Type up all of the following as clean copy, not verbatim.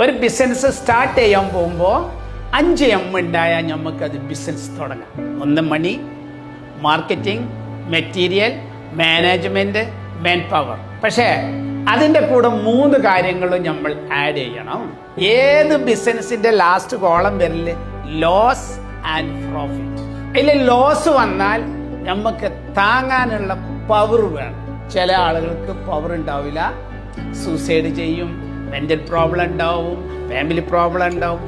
ഒരു business start ചെയ്യാൻ പോകുമ്പോൾ 5M ഉണ്ടായാൽ നമുക്കത് ബിസിനസ് തുടങ്ങാം. 1 money, marketing, material, management, man power. പക്ഷേ അതിൻ്റെ കൂടെ 3 കാര്യങ്ങളും നമ്മൾ ആഡ് ചെയ്യണം. ഏത് ബിസിനസിൻ്റെ ലാസ്റ്റ് കോളം വരല് ലോസ് ആൻഡ് പ്രോഫിറ്റ്. അതിൽ ലോസ് വന്നാൽ നമുക്ക് താങ്ങാനുള്ള പവർ വേണം. ചില ആളുകൾക്ക് പവർ ഉണ്ടാവില്ല, സൂസൈഡ് ചെയ്യും, മെൻ്റൽ പ്രോബ്ലം ഉണ്ടാവും, ഫാമിലി പ്രോബ്ലം ഉണ്ടാവും,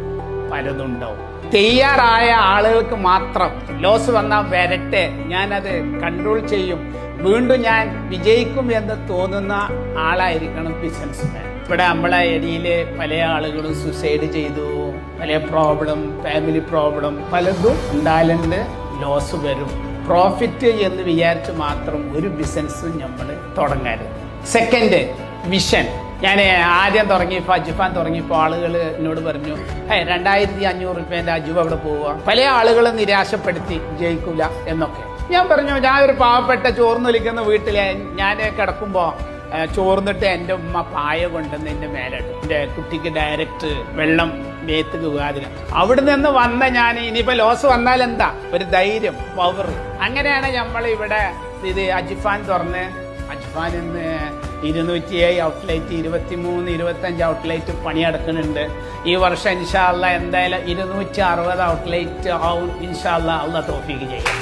പലതും ഉണ്ടാവും. തയ്യാറായ ആളുകൾക്ക് മാത്രം ലോസ് വന്നാൽ വരട്ടെ, ഞാനത് കൺട്രോൾ ചെയ്യും, വീണ്ടും ഞാൻ വിജയിക്കും എന്ന് തോന്നുന്ന ആളായിരിക്കണം ബിസിനസ്മാൻ. ഇവിടെ നമ്മളെ ഏരിയയിൽ പല ആളുകളും സൂസൈഡ് ചെയ്തു, പല പ്രോബ്ലം, ഫാമിലി പ്രോബ്ലം പലതും ഉണ്ടായാലുണ്ട്. ലോസ് വരും. പ്രോഫിറ്റ് എന്ന് വിചാരിച്ച് മാത്രം ഒരു ബിസിനസ് നമ്മൾ തുടങ്ങരുത്. Second, vision. ഞാൻ ആദ്യം തുടങ്ങിയപ്പോൾ അജുഫാൻ തുടങ്ങിയപ്പോൾ ആളുകൾ എന്നോട് പറഞ്ഞു, 2500 രൂപേൻ്റെ അജുബ് അവിടെ പോവുക. പല ആളുകളും നിരാശപ്പെടുത്തി, ജയിക്കില്ല എന്നൊക്കെ. ഞാൻ പറഞ്ഞു, ഞാൻ ഒരു പാവപ്പെട്ട ചോർന്നൊലിക്കുന്ന വീട്ടിൽ ഞാൻ കിടക്കുമ്പോൾ ചോർന്നിട്ട് എൻ്റെ ഉമ്മ പായ കൊണ്ടുവന്ന് എൻ്റെ മേലിട്ടു. എൻ്റെ കുട്ടിക്ക് ഡയറക്റ്റ് വെള്ളം മേത്ത് വീഴാതിന്. അവിടെ നിന്ന് വന്ന ഞാൻ ഇനിയിപ്പോൾ ലോസ് വന്നാൽ എന്താ, ഒരു ധൈര്യം, പവർ. അങ്ങനെയാണ് നമ്മൾ ഇവിടെ ഇത് അജിഫാൻ തുറന്ന്, അജിഫാൻ ഇന്ന് 207 ഔട്ട്ലെറ്റ്, 23, 25 ഔട്ട്ലെറ്റ് പണിയെടുക്കുന്നുണ്ട്. ഈ വർഷം ഇൻഷാ അല്ലാഹ് എന്തായാലും 260 ഔട്ട്ലെറ്റ് ആവും ഇൻഷാ അല്ലാഹ്. അല്ലാഹ് തൗഫീഖ് ചെയ്യും.